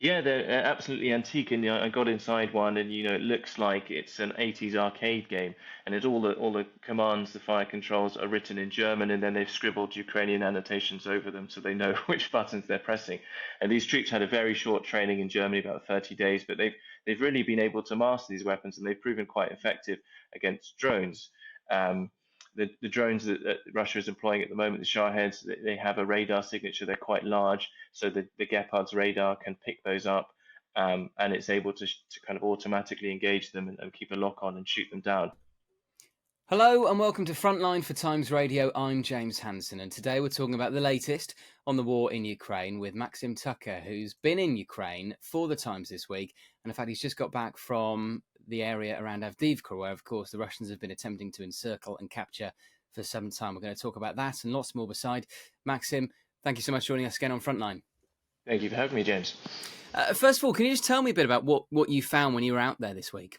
Yeah, they're absolutely antique, and I got inside one, and it looks like it's an 80s arcade game, and it's all the commands, the fire controls are written in German, and then they've scribbled Ukrainian annotations over them so they know which buttons they're pressing. And these troops had a very short training in Germany, about 30 days, but they've really been able to master these weapons, and they've proven quite effective against drones. Um, the drones that Russia is employing at the moment, the Shaheds, they have a radar signature. They're quite large, so the Gepard's radar can pick those up, and it's able to kind of automatically engage them and keep a lock on and shoot them down. Hello and welcome to Frontline for Times Radio. I'm James Hansen, and today we're talking about the latest on the war in Ukraine with Maxim Tucker, who's been in Ukraine for the Times this week. And in fact, he's just got back from the area around Avdiivka, where, of course, the Russians have been attempting to encircle and capture for some time. We're going to talk about that and lots more beside. Maxim, thank you so much for joining us again on Frontline. Thank you for having me, James. First of all, can you just tell me a bit about what you found when you were out there this week?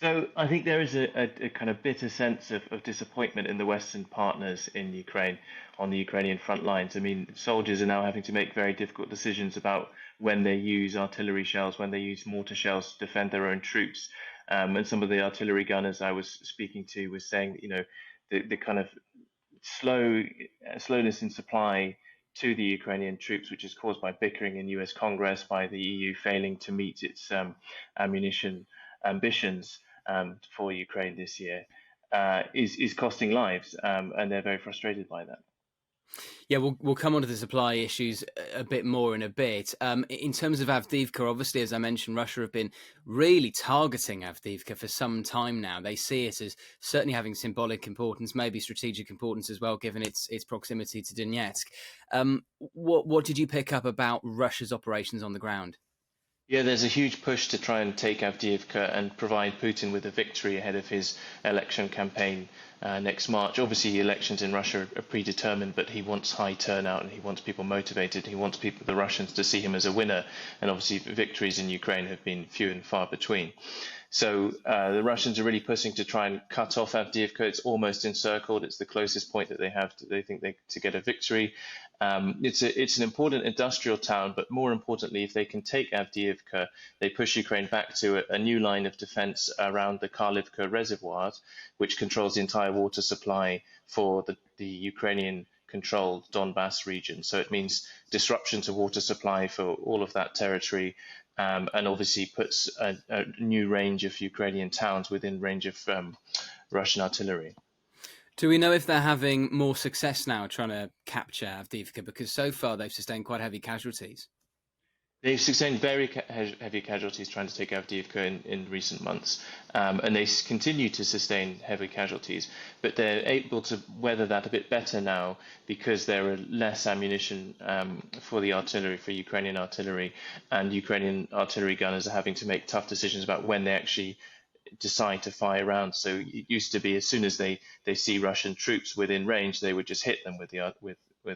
So I think there is a kind of bitter sense of disappointment in the Western partners in Ukraine on the Ukrainian front lines. I mean, soldiers are now having to make very difficult decisions about when they use artillery shells, when they use mortar shells to defend their own troops. And some of the artillery gunners I was speaking to was saying that, the kind of slowness in supply to the Ukrainian troops, which is caused by bickering in US Congress, by the EU failing to meet its ammunition ambitions for Ukraine this year, is costing lives, and they're very frustrated by that. Yeah, we'll come on to the supply issues a bit more in a bit. In terms of Avdiivka, obviously, as I mentioned, Russia have been really targeting Avdiivka for some time now. They see it as certainly having symbolic importance, maybe strategic importance as well, given its proximity to Donetsk. What did you pick up about Russia's operations on the ground? Yeah, there's a huge push to try and take Avdiivka and provide Putin with a victory ahead of his election campaign next March. Obviously, elections in Russia are predetermined, but he wants high turnout and he wants people motivated. He wants people, the Russians, to see him as a winner. And obviously, victories in Ukraine have been few and far between. So the Russians are really pushing to try and cut off Avdiivka. It's almost encircled. It's the closest point that they have they think to get a victory. It's an important industrial town, but more importantly, if they can take Avdiivka, they push Ukraine back to a new line of defense around the Karlivka reservoirs, which controls the entire water supply for the Ukrainian controlled Donbass region. So it means disruption to water supply for all of that territory, and obviously puts a new range of Ukrainian towns within range of Russian artillery. Do we know if they're having more success now trying to capture Avdiivka? Because so far they've sustained quite heavy casualties. They've sustained very heavy casualties trying to take Avdiivka in recent months, and they continue to sustain heavy casualties. But they're able to weather that a bit better now because there are less ammunition for the artillery, for Ukrainian artillery, and Ukrainian artillery gunners are having to make tough decisions about when they actually decide to fire rounds. So it used to be as soon as they see Russian troops within range, they would just hit them with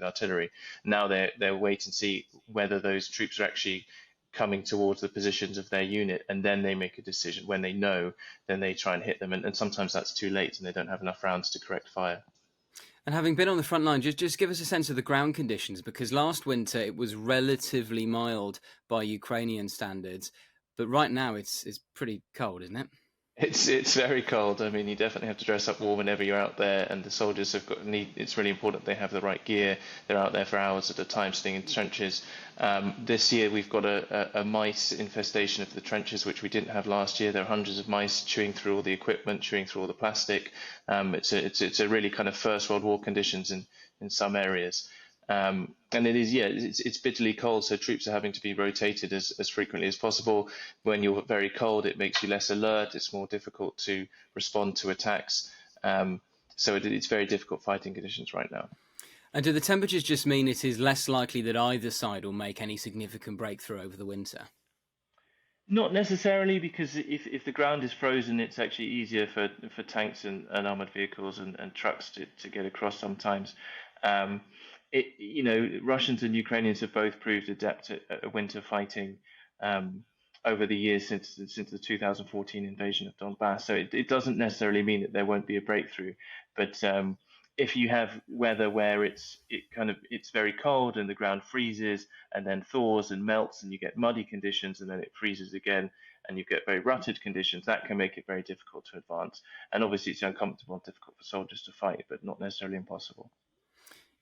artillery. Now they're wait and see whether those troops are actually coming towards the positions of their unit, and then they make a decision. When they know, then they try and hit them, and sometimes that's too late, and they don't have enough rounds to correct fire. And having been on the front line, just give us a sense of the ground conditions, because last winter it was relatively mild by Ukrainian standards, but right now it's pretty cold, isn't it? It's very cold. I mean, you definitely have to dress up warm whenever you're out there, and the soldiers have got need. It's really important they have the right gear. They're out there for hours at a time, sitting in trenches. This year we've got a mice infestation of the trenches, which we didn't have last year. There are hundreds of mice chewing through all the equipment, chewing through all the plastic. It's a really kind of First World War conditions in some areas. And it is, yeah, it's bitterly cold, so troops are having to be rotated as frequently as possible. When you're very cold, it makes you less alert. It's more difficult to respond to attacks. So it's very difficult fighting conditions right now. And do the temperatures just mean it is less likely that either side will make any significant breakthrough over the winter? Not necessarily, because if the ground is frozen, it's actually easier for tanks and armored vehicles and trucks to get across sometimes. Um, Russians and Ukrainians have both proved adept at winter fighting over the years since the 2014 invasion of Donbass. So it doesn't necessarily mean that there won't be a breakthrough, but if you have weather where it's very cold and the ground freezes and then thaws and melts and you get muddy conditions and then it freezes again and you get very rutted conditions, that can make it very difficult to advance. And obviously it's uncomfortable and difficult for soldiers to fight, but not necessarily impossible.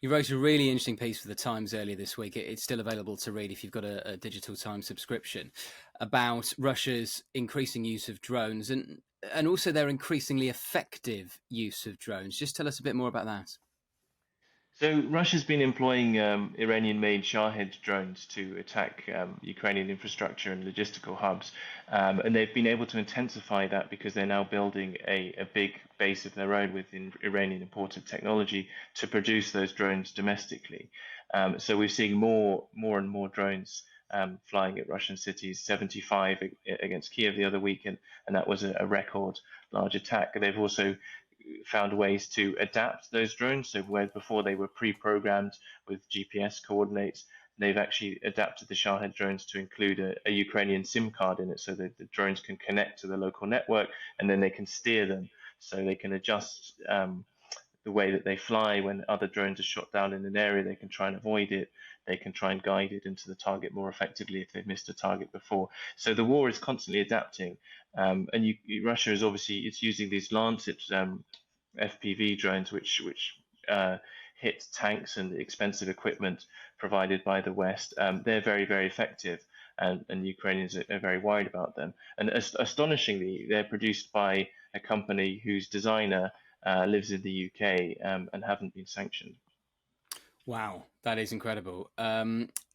You wrote a really interesting piece for the Times earlier this week. It's still available to read if you've got a digital Times subscription, about Russia's increasing use of drones and also their increasingly effective use of drones. Just tell us a bit more about that. So Russia's been employing Iranian-made Shahed drones to attack Ukrainian infrastructure and logistical hubs, and they've been able to intensify that because they're now building a big base of their own within Iranian imported technology to produce those drones domestically. So we're seeing more and more drones flying at Russian cities, 75 against Kiev the other week, and that was a record large attack. They've also found ways to adapt those drones. So where before they were pre-programmed with GPS coordinates, they've actually adapted the Shahed drones to include a Ukrainian SIM card in it, so that the drones can connect to the local network, and then they can steer them, so they can adjust the way that they fly. When other drones are shot down in an area, they can try and avoid it. They can try and guide it into the target more effectively if they've missed a target before. So the war is constantly adapting, and Russia is obviously using these Lancet FPV drones, which hit tanks and expensive equipment provided by the West. They're very effective, and Ukrainians are very worried about them. And astonishingly, they're produced by a company whose designer lives in the UK and haven't been sanctioned. Wow, that is incredible.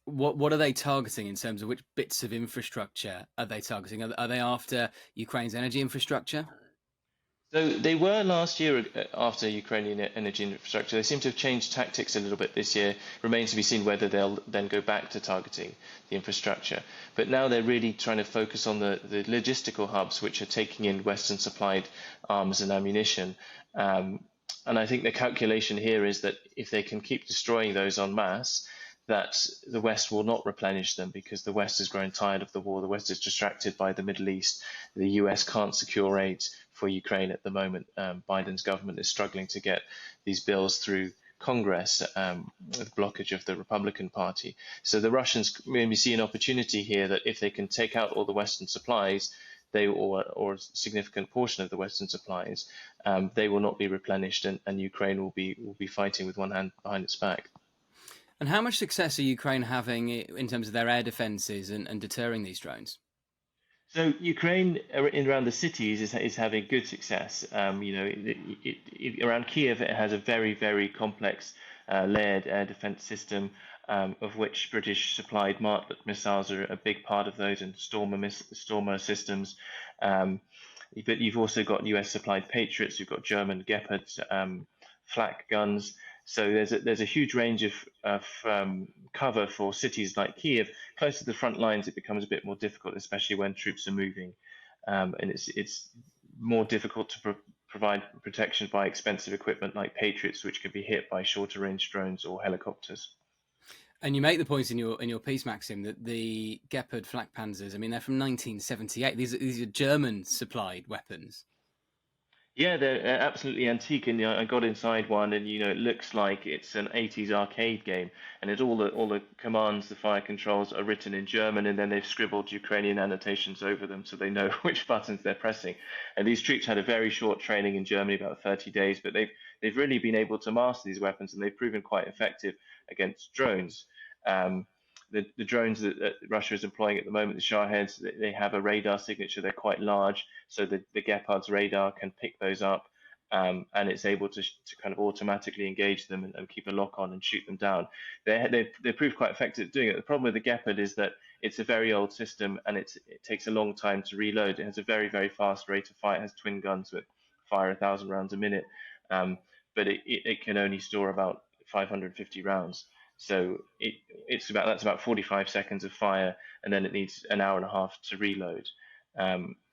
What are they targeting in terms of which bits of infrastructure are they targeting? Are they after Ukraine's energy infrastructure? So they were last year after Ukrainian energy infrastructure. They seem to have changed tactics a little bit this year. Remains to be seen whether they'll then go back to targeting the infrastructure. But now they're really trying to focus on the logistical hubs, which are taking in Western supplied arms and ammunition. And I think the calculation here is that if they can keep destroying those en masse, that the West will not replenish them, because the West has grown tired of the war. The West is distracted by the Middle East. The US can't secure aid for Ukraine at the moment. Biden's government is struggling to get these bills through Congress with blockage of the Republican Party. So the Russians maybe see an opportunity here that if they can take out all the Western supplies, or a significant portion of the Western supplies, they will not be replenished, and Ukraine will be fighting with one hand behind its back. And how much success are Ukraine having in terms of their air defences and deterring these drones? So Ukraine around the cities is having good success. Around Kiev, it has a very complex layered air defense system, of which British supplied Martlet missiles are a big part of those, and Stormer systems. But you've also got US supplied Patriots. You've got German Gepard flak guns. So there's a huge range of cover for cities like Kiev. Close to the front lines, it becomes a bit more difficult, especially when troops are moving, and it's more difficult to provide protection by expensive equipment like Patriots, which can be hit by shorter range drones or helicopters. And you make the point in your piece, Maxim, that the Gepard flak panzers, I mean, they're from 1978. These are German supplied weapons. Yeah, they're absolutely antique, and I got inside one, and it looks like it's an 80s arcade game, and it's all the commands, the fire controls are written in German, and then they've scribbled Ukrainian annotations over them so they know which buttons they're pressing. And these troops had a very short training in Germany, about 30 days, but they've really been able to master these weapons, and they've proven quite effective against drones. The drones that Russia is employing at the moment, the Shaheds, they have a radar signature. They're quite large, so the Gepard's radar can pick those up, and it's able to kind of automatically engage them and keep a lock on and shoot them down. They proved quite effective at doing it. The problem with the Gepard is that it's a very old system, and it takes a long time to reload. It has a very fast rate of fire. It has twin guns that fire 1,000 rounds a minute, but it can only store about 550 rounds. So that's about 45 seconds of fire, and then it needs an hour and a half to reload.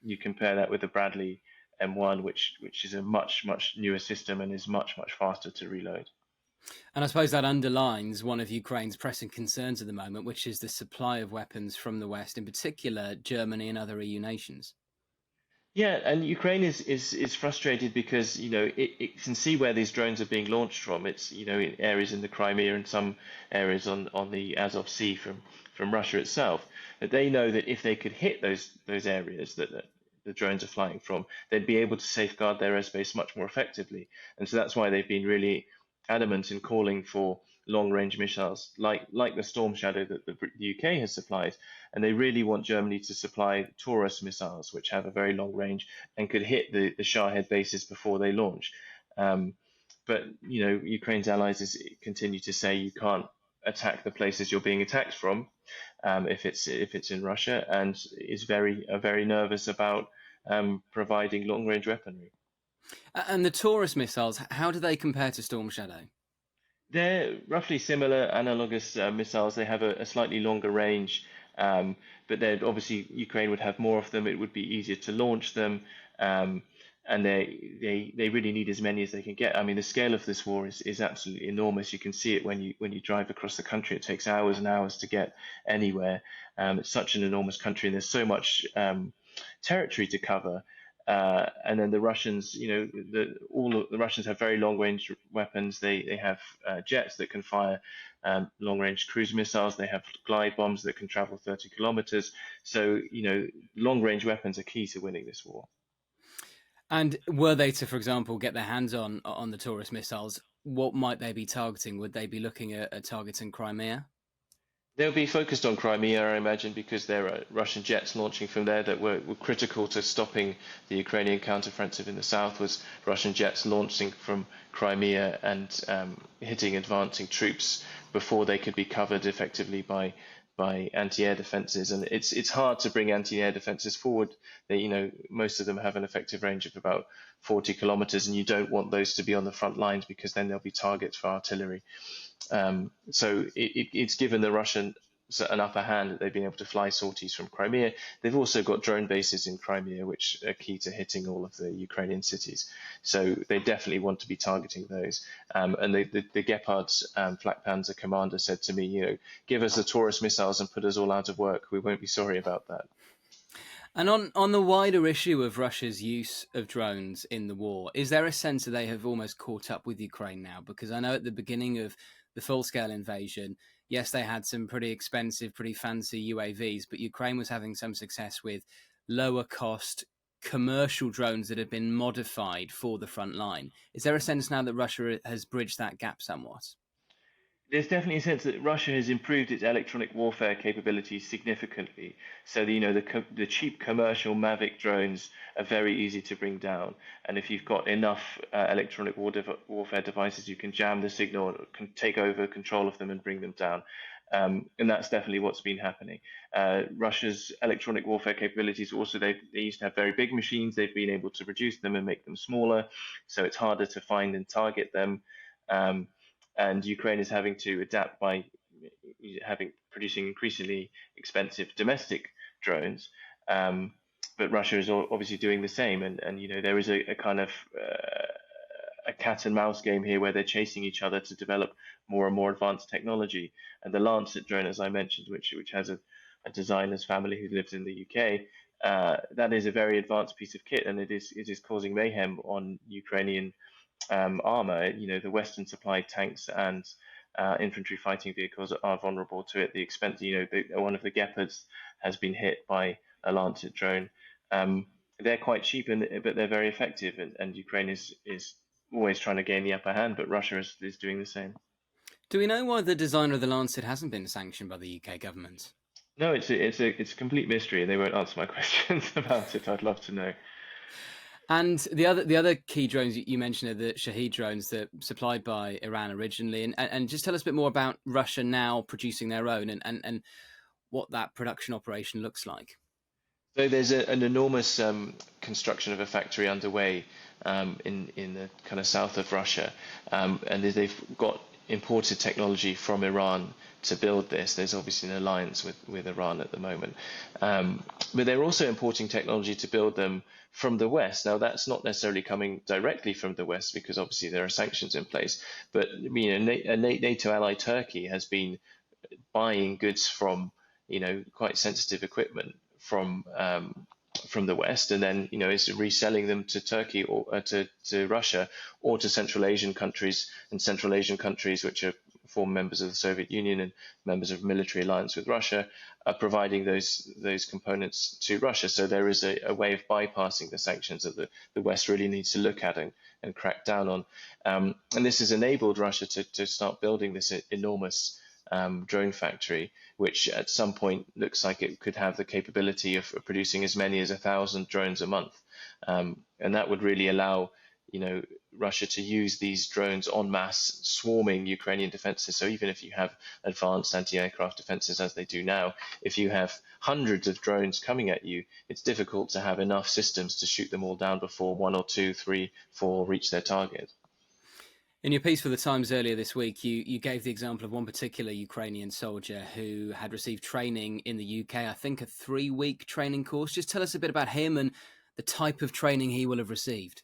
You compare that with the Bradley M1, which is a much newer system and is much faster to reload. And I suppose that underlines one of Ukraine's pressing concerns at the moment, which is the supply of weapons from the West, in particular Germany and other EU nations. Yeah, and Ukraine is frustrated because it can see where these drones are being launched from. It's in areas in the Crimea and some areas on the Azov Sea from Russia itself. That they know that if they could hit those areas that the drones are flying from, they'd be able to safeguard their airspace much more effectively. And so that's why they've been really adamant in calling for long-range missiles like the Storm Shadow that the UK has supplied, and they really want Germany to supply Taurus missiles, which have a very long range and could hit the Shahed bases before they launch. Um, but Ukraine's allies continue to say you can't attack the places you're being attacked from if it's in Russia, and is very nervous about providing long range weaponry. And the Taurus missiles, how do they compare to Storm Shadow? They're roughly similar, analogous missiles. They have a slightly longer range, um, but they're obviously Ukraine would have more of them. It would be easier to launch them, um, and they really need as many as they can get. I mean, the scale of this war is absolutely enormous. You can see it when you drive across the country. It takes hours and hours to get anywhere. It's such an enormous country, and there's so much territory to cover. And then the Russians, all of the Russians have very long range weapons. They have jets that can fire long range cruise missiles. They have glide bombs that can travel 30 kilometers. So, long range weapons are key to winning this war. And were they to, for example, get their hands on the Taurus missiles, what might they be targeting? Would they be looking at targeting Crimea? They'll be focused on Crimea, I imagine, because there are Russian jets launching from there that were critical to stopping the Ukrainian counteroffensive in the south. Was Russian jets launching from Crimea and hitting advancing troops before they could be covered effectively by anti-air defenses. And it's hard to bring anti-air defenses forward. Most of them have an effective range of about 40 kilometers, and you don't want those to be on the front lines because then they'll be targets for artillery. So it's given the Russians an upper hand that they've been able to fly sorties from Crimea. They've also got drone bases in Crimea, which are key to hitting all of the Ukrainian cities. So they definitely want to be targeting those. And the Gepard's Flak Panzer commander said to me, give us the Taurus missiles and put us all out of work. We won't be sorry about that. And on the wider issue of Russia's use of drones in the war, is there a sense that they have almost caught up with Ukraine now? Because I know at the beginning of the full-scale invasion, yes, they had some pretty expensive, pretty fancy UAVs, but Ukraine was having some success with lower-cost commercial drones that had been modified for the front line. Is there a sense now that Russia has bridged that gap somewhat? There's definitely a sense that Russia has improved its electronic warfare capabilities significantly. So the cheap commercial Mavic drones are very easy to bring down, and if you've got enough electronic warfare devices, you can jam the signal, can take over control of them, and bring them down. And that's definitely what's been happening. Russia's electronic warfare capabilities also, they used to have very big machines. They've been able to reduce them and make them smaller, so it's harder to find and target them. And Ukraine is having to adapt by producing increasingly expensive domestic drones. But Russia is obviously doing the same, and there is a kind of a cat and mouse game here where they're chasing each other to develop more and more advanced technology. And the Lancet drone, as I mentioned, which has a designer's family who lives in the UK, that is a very advanced piece of kit, and it is causing mayhem on Ukrainian armor. The Western supplied tanks and infantry fighting vehicles are vulnerable to it. The expense, one of the Gepards has been hit by a Lancet drone. They're quite cheap, but they're very effective, and Ukraine is always trying to gain the upper hand, but Russia is doing the same. Do we know why the designer of the Lancet hasn't been sanctioned by the UK government? No, it's a complete mystery, and they won't answer my questions about it. I'd love to know. And the other key drones you mentioned are the Shahed drones that are supplied by Iran originally, and just tell us a bit more about Russia now producing their own and what that production operation looks like. So there's an enormous construction of a factory underway in the kind of south of Russia, and they've got imported technology from Iran to build this. There's obviously an alliance with Iran at the moment, but they're also importing technology to build them from the West. Now that's not necessarily coming directly from the West because obviously there are sanctions in place, but a NATO ally, Turkey, has been buying goods from quite sensitive equipment from from the West, and then is reselling them to Turkey or to Russia or to Central Asian countries, and Central Asian countries which are former members of the Soviet Union and members of military alliance with Russia are providing those components to Russia. So there is a way of bypassing the sanctions that the West really needs to look at and crack down on. And this has enabled Russia to start building this enormous drone factory, which at some point looks like it could have the capability of producing as many as 1,000 drones a month. And that would really allow, Russia to use these drones en masse, swarming Ukrainian defenses. So even if you have advanced anti-aircraft defenses as they do now, if you have hundreds of drones coming at you, it's difficult to have enough systems to shoot them all down before 1 or 2, 3, 4 reach their target. In your piece for the Times earlier this week, you gave the example of one particular Ukrainian soldier who had received training in the UK, I think a 3-week training course. Just tell us a bit about him and the type of training he will have received.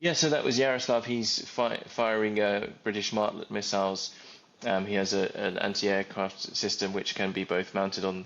Yeah, so that was Yaroslav. He's firing British Martlet missiles. He has an anti-aircraft system which can be both mounted on,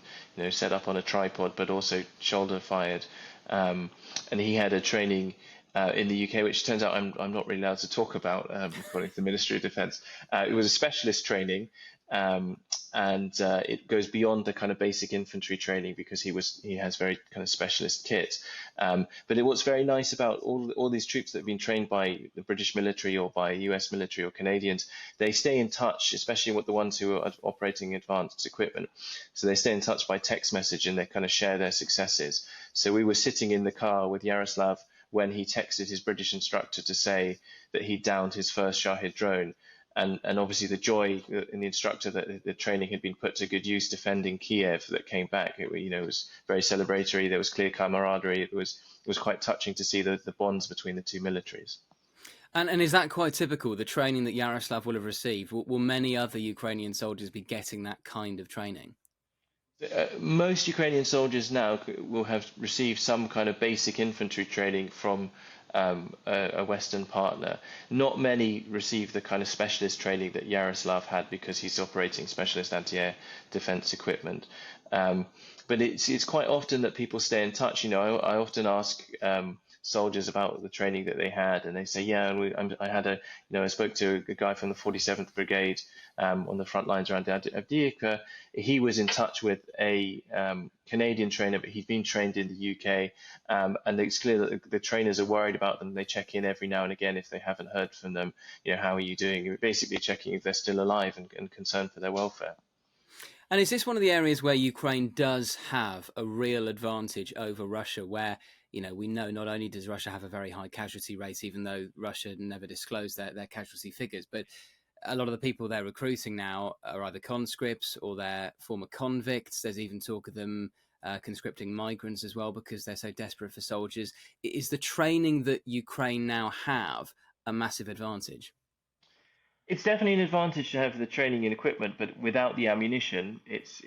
set up on a tripod, but also shoulder fired. And he had a training in the UK, which turns out I'm not really allowed to talk about, according to the Ministry of Defence. It was a specialist training, and it goes beyond the kind of basic infantry training because he has very kind of specialist kit. But what's very nice about all these troops that have been trained by the British military or by US military or Canadians, they stay in touch, especially with the ones who are operating advanced equipment. So they stay in touch by text message and they kind of share their successes. So we were sitting in the car with Yaroslav when he texted his British instructor to say that he downed his first Shahed drone. And obviously the joy in the instructor that the training had been put to good use defending Kiev that came back, it was very celebratory. There was clear camaraderie. It was quite touching to see the bonds between the two militaries. And is that quite typical, the training that Yaroslav will have received? Will many other Ukrainian soldiers be getting that kind of training? Most Ukrainian soldiers now will have received some kind of basic infantry training from a Western partner. Not many receive the kind of specialist training that Yaroslav had because he's operating specialist anti-air defense equipment. But it's quite often that people stay in touch. I often ask soldiers about the training that they had, and they say, yeah, and I spoke to a guy from the 47th Brigade on the front lines around Avdiivka. He was in touch with a Canadian trainer, but he'd been trained in the UK, and it's clear that the trainers are worried about them. They check in every now and again if they haven't heard from them. How are you doing? You're basically checking if they're still alive and concerned for their welfare. And is this one of the areas where Ukraine does have a real advantage over Russia, where, we know not only does Russia have a very high casualty rate, even though Russia never disclosed their casualty figures, but a lot of the people they're recruiting now are either conscripts or they're former convicts. There's even talk of them conscripting migrants as well because they're so desperate for soldiers. Is the training that Ukraine now have a massive advantage? It's definitely an advantage to have the training and equipment, but without the ammunition, it's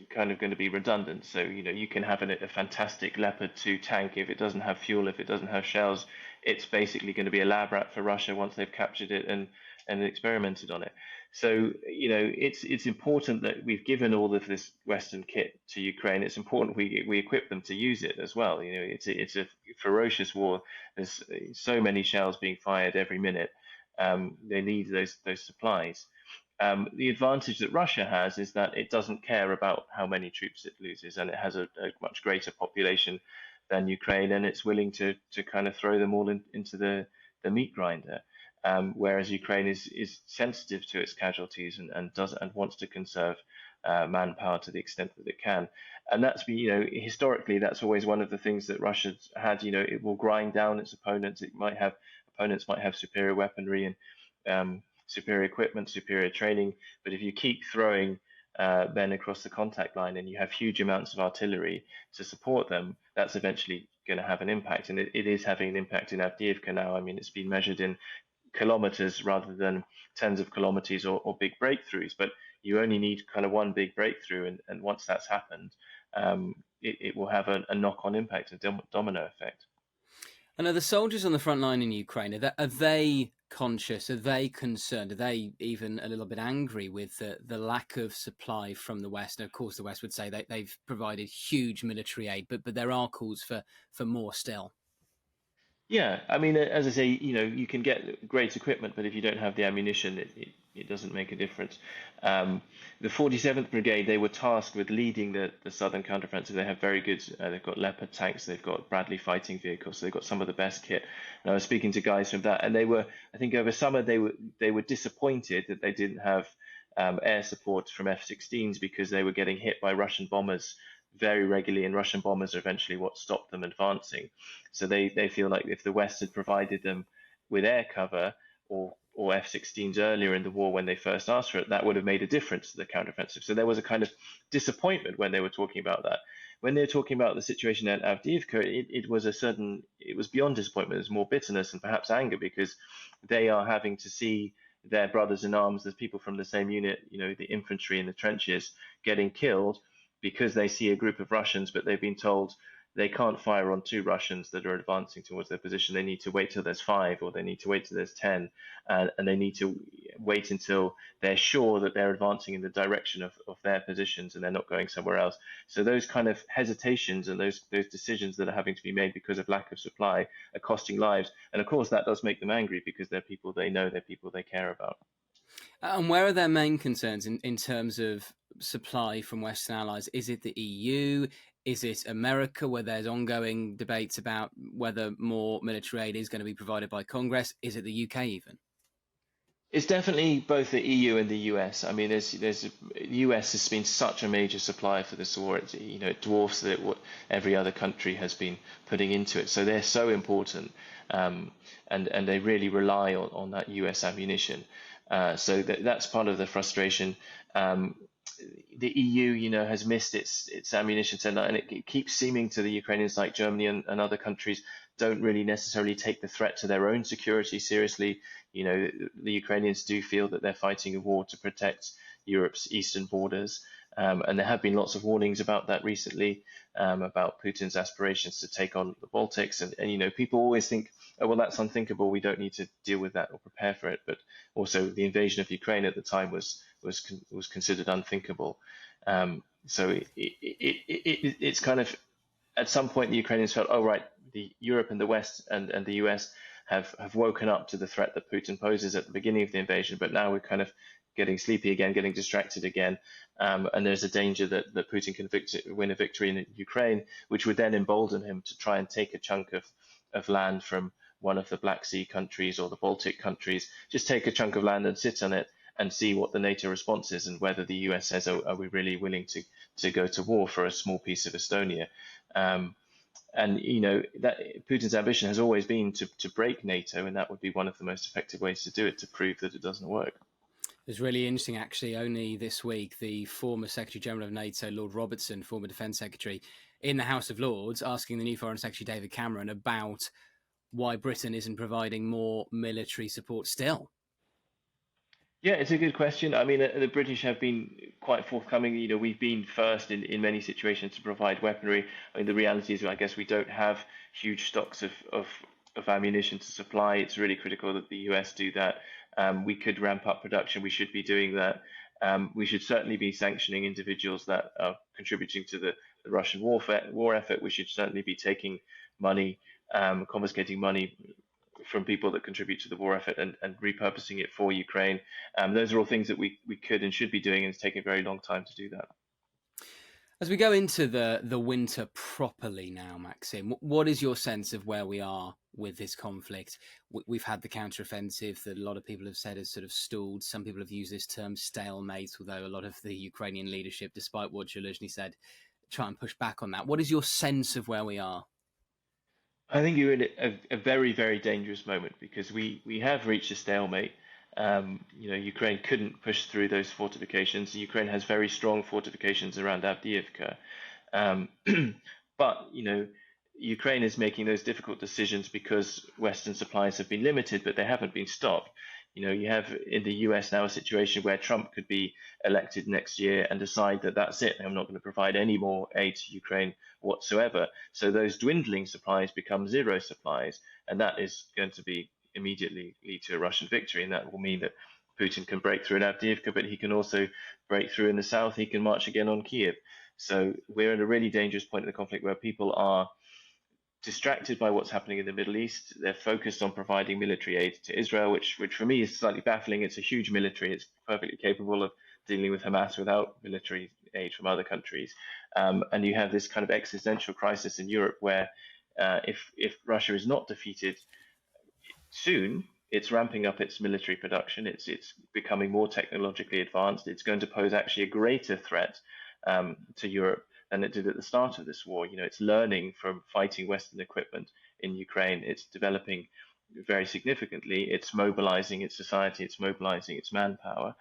kind of going to be redundant. So you can have a fantastic Leopard 2 tank if it doesn't have fuel, if it doesn't have shells, it's basically going to be a lab rat for Russia once they've captured it and experimented on it. So it's important that we've given all of this Western kit to Ukraine. It's important we equip them to use it as well. It's a ferocious war. There's so many shells being fired every minute. They need those supplies. The advantage that Russia has is that it doesn't care about how many troops it loses, and it has a much greater population than Ukraine, and it's willing to kind of throw them all into the meat grinder. Whereas Ukraine is sensitive to its casualties and wants to conserve manpower to the extent that it can. And that's historically that's always one of the things that Russia's had. It will grind down its opponents. Opponents might have superior weaponry and superior equipment, superior training, but if you keep throwing men across the contact line and you have huge amounts of artillery to support them, that's eventually going to have an impact. And it is having an impact in Avdiivka now. I mean, it's been measured in kilometers rather than tens of kilometers or big breakthroughs, but you only need kind of one big breakthrough, and once that's happened, it will have a knock-on impact, a domino effect. And are the soldiers on the front line in Ukraine, are they conscious? Are they concerned? Are they even a little bit angry with the lack of supply from the West? And of course, the West would say they've provided huge military aid, but there are calls for more still. Yeah, I mean, as I say, you can get great equipment, but if you don't have the ammunition, it doesn't make a difference. The 47th Brigade, they were tasked with leading the southern counteroffensive. They have very good, they've got Leopard tanks, they've got Bradley fighting vehicles, so they've got some of the best kit. And I was speaking to guys from that, and they were, I think over summer, they were disappointed that they didn't have air support from F-16s because they were getting hit by Russian bombers very regularly, and Russian bombers are eventually what stopped them advancing. So they feel like if the West had provided them with air cover or F-16s earlier in the war when they first asked for it, that would have made a difference to the counteroffensive. So there was a kind of disappointment when they were talking about that. When they were talking about the situation at Avdiivka, it was beyond disappointment. It was more bitterness and perhaps anger because they are having to see their brothers in arms, there's people from the same unit, the infantry in the trenches, getting killed because they see a group of Russians, but they've been told they can't fire on two Russians that are advancing towards their position. They need to wait till there's 5, or they need to wait till there's 10, and they need to wait until they're sure that they're advancing in the direction of their positions and they're not going somewhere else. So those kind of hesitations and those decisions that are having to be made because of lack of supply are costing lives. And of course, that does make them angry because they're people they know, they're people they care about. And where are their main concerns in terms of supply from Western allies? Is it the EU? Is it America, where there's ongoing debates about whether more military aid is going to be provided by Congress? Is it the UK even? It's definitely both the EU and the US. I mean, the US has been such a major supplier for this war. It dwarfs what every other country has been putting into it. So they're so important, and they really rely on that US ammunition. So that's part of the frustration. The EU, has missed its ammunition center, and it keeps seeming to the Ukrainians like Germany and other countries don't really necessarily take the threat to their own security seriously. The Ukrainians do feel that they're fighting a war to protect Europe's eastern borders. And there have been lots of warnings about that recently, about Putin's aspirations to take on the Baltics. And people always think, oh, well, that's unthinkable. We don't need to deal with that or prepare for it. But also the invasion of Ukraine at the time was considered unthinkable. So it's kind of, at some point, the Ukrainians felt, oh, right, the Europe and the West and the US have woken up to the threat that Putin poses at the beginning of the invasion, but now we're kind of getting sleepy again, getting distracted again, and there's a danger that Putin can win a victory in Ukraine, which would then embolden him to try and take a chunk of land from one of the Black Sea countries or the Baltic countries, just take a chunk of land and sit on it and see what the NATO response is and whether the US says, oh, are we really willing to go to war for a small piece of Estonia? And that Putin's ambition has always been to break NATO, and that would be one of the most effective ways to do it, to prove that it doesn't work. It was really interesting, actually. Only this week, the former Secretary General of NATO, Lord Robertson, former Defence Secretary, in the House of Lords, asking the new Foreign Secretary David Cameron about why Britain isn't providing more military support still. Yeah, it's a good question. I mean, the British have been quite forthcoming. We've been first in many situations to provide weaponry. I mean, the reality is, I guess we don't have huge stocks of ammunition to supply. It's really critical that the US do that. We could ramp up production. We should be doing that. We should certainly be sanctioning individuals that are contributing to the Russian war effort. We should certainly be taking money, confiscating money from people that contribute to the war effort and repurposing it for Ukraine. Those are all things that we could and should be doing, and it's taken a very long time to do that. As we go into the winter properly now, Maxim, what is your sense of where we are with this conflict? We've had the counteroffensive that a lot of people have said has sort of stalled. Some people have used this term stalemate, although a lot of the Ukrainian leadership, despite what Zaluzhny said, try and push back on that. What is your sense of where we are? I think you're in a very, very dangerous moment because we have reached a stalemate. Ukraine couldn't push through those fortifications. Ukraine has very strong fortifications around Avdiivka. But, Ukraine is making those difficult decisions because Western supplies have been limited, but they haven't been stopped. You have in the US now a situation where Trump could be elected next year and decide that that's it. I'm not going to provide any more aid to Ukraine whatsoever. So those dwindling supplies become zero supplies, and that is going to be immediately lead to a Russian victory, and that will mean that Putin can break through in Avdiivka, but he can also break through in the south. He can march again on Kiev. So we're at a really dangerous point in the conflict where people are distracted by what's happening in the Middle East. They're focused on providing military aid to Israel, which for me is slightly baffling. It's a huge military. It's perfectly capable of dealing with Hamas without military aid from other countries. And you have this kind of existential crisis in Europe where if Russia is not defeated soon, it's ramping up its military production. It's becoming more technologically advanced. It's going to pose actually a greater threat to Europe than it did at the start of this war. It's learning from fighting Western equipment in Ukraine. It's developing very significantly. It's mobilizing its society. It's mobilizing its manpower,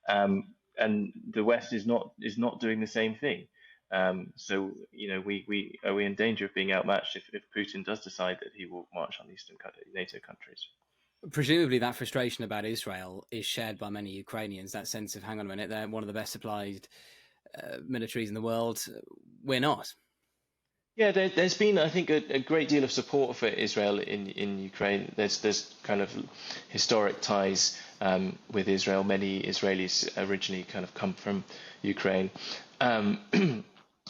and the West is not doing the same thing. So are we in danger of being outmatched if Putin does decide that he will march on eastern NATO countries? Presumably that frustration about Israel is shared by many Ukrainians, that sense of, hang on a minute, they're one of the best supplied militaries in the world. We're not. Yeah, there's been, I think, a great deal of support for Israel in Ukraine. There's kind of historic ties with Israel. Many Israelis originally kind of come from Ukraine.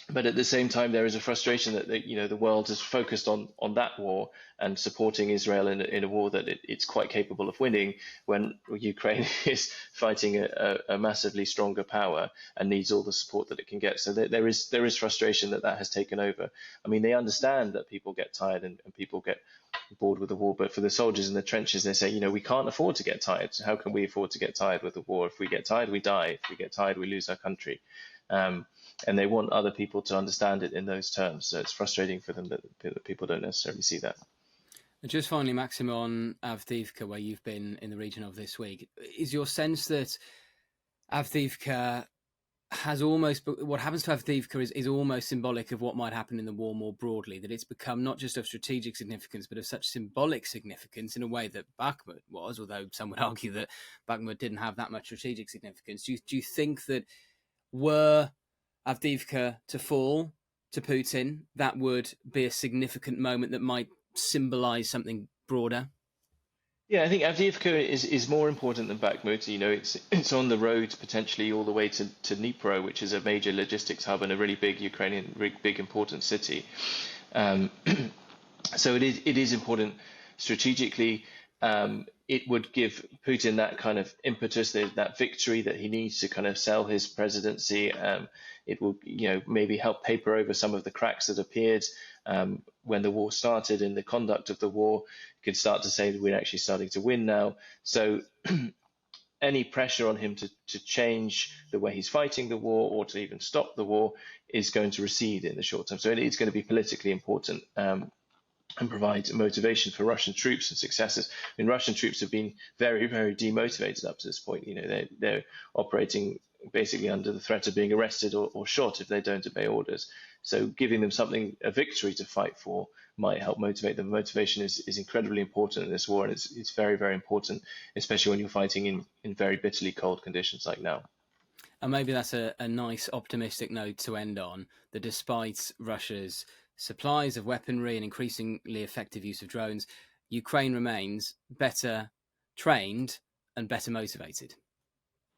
But at the same time, there is a frustration that the world is focused on that war and supporting Israel in a war that it's quite capable of winning, when Ukraine is fighting a massively stronger power and needs all the support that it can get. So there is frustration that has taken over. I mean, they understand that people get tired and people get bored with the war, but for the soldiers in the trenches, they say, we can't afford to get tired. So how can we afford to get tired with the war? If we get tired, we die. If we get tired, we lose our country. And they want other people to understand it in those terms. So it's frustrating for them that people don't necessarily see that. And just finally, Maxim, on Avdiivka, where you've been in the region of this week, is your sense that Avdiivka has almost, what happens to Avdiivka is almost symbolic of what might happen in the war more broadly, that it's become not just of strategic significance, but of such symbolic significance in a way that Bakhmut was, although some would argue that Bakhmut didn't have that much strategic significance. Do you think that were Avdiivka to fall to Putin, that would be a significant moment that might symbolize something broader? Yeah, I think Avdiivka is more important than Bakhmut. It's on the road potentially all the way to Dnipro, which is a major logistics hub and a really big Ukrainian, big important city. So it is important strategically. It would give Putin that kind of impetus, that victory that he needs to kind of sell his presidency. It will, maybe help paper over some of the cracks that appeared when the war started in the conduct of the war. You can start to say that we're actually starting to win now. So any pressure on him to change the way he's fighting the war or to even stop the war is going to recede in the short term. So it's going to be politically important. And provide motivation for Russian troops and successes. I mean, Russian troops have been very, very demotivated up to this point. They're operating basically under the threat of being arrested or shot if they don't obey orders. So giving them a victory to fight for might help motivate them. Motivation is incredibly important in this war, and it's very, very important, especially when you're fighting in very bitterly cold conditions like now. And maybe that's a nice optimistic note to end on, that despite Russia's supplies of weaponry and increasingly effective use of drones, Ukraine remains better trained and better motivated.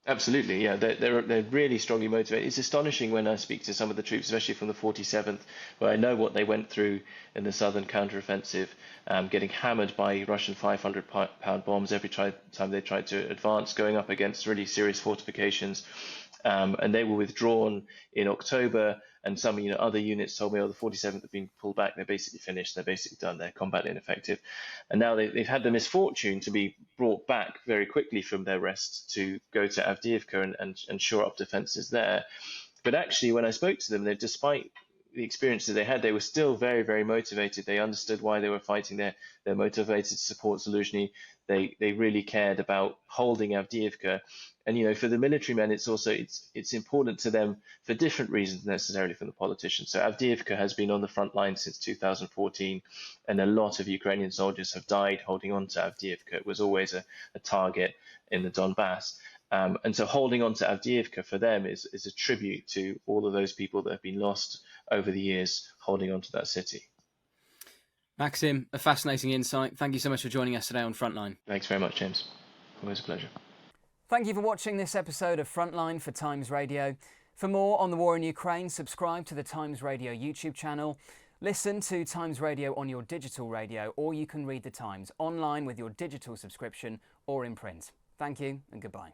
Absolutely, yeah. They're really strongly motivated. It's astonishing when I speak to some of the troops, especially from the 47th, where I know what they went through in the southern counteroffensive, getting hammered by Russian 500-pound bombs every time they tried to advance, going up against really serious fortifications. And they were withdrawn in October, and some other units told me, the 47th have been pulled back. They're basically finished. They're basically done. They're combat ineffective. And now they've had the misfortune to be brought back very quickly from their rest to go to Avdiivka and shore up defenses there. But actually, when I spoke to them, despite the experiences they had, they were still very, very motivated. They understood why they were fighting. They're motivated to support Zaluzhny. They really cared about holding Avdiivka. And for the military men, it's important to them for different reasons necessarily from the politicians. So Avdiivka has been on the front line since 2014, and a lot of Ukrainian soldiers have died holding on to Avdiivka. It was always a target in the Donbass. And so holding on to Avdiivka for them is a tribute to all of those people that have been lost over the years holding on to that city. Maxim, a fascinating insight. Thank you so much for joining us today on Frontline. Thanks very much, James. Always a pleasure. Thank you for watching this episode of Frontline for Times Radio. For more on the war in Ukraine, subscribe to the Times Radio YouTube channel. Listen to Times Radio on your digital radio, or you can read the Times online with your digital subscription or in print. Thank you and goodbye.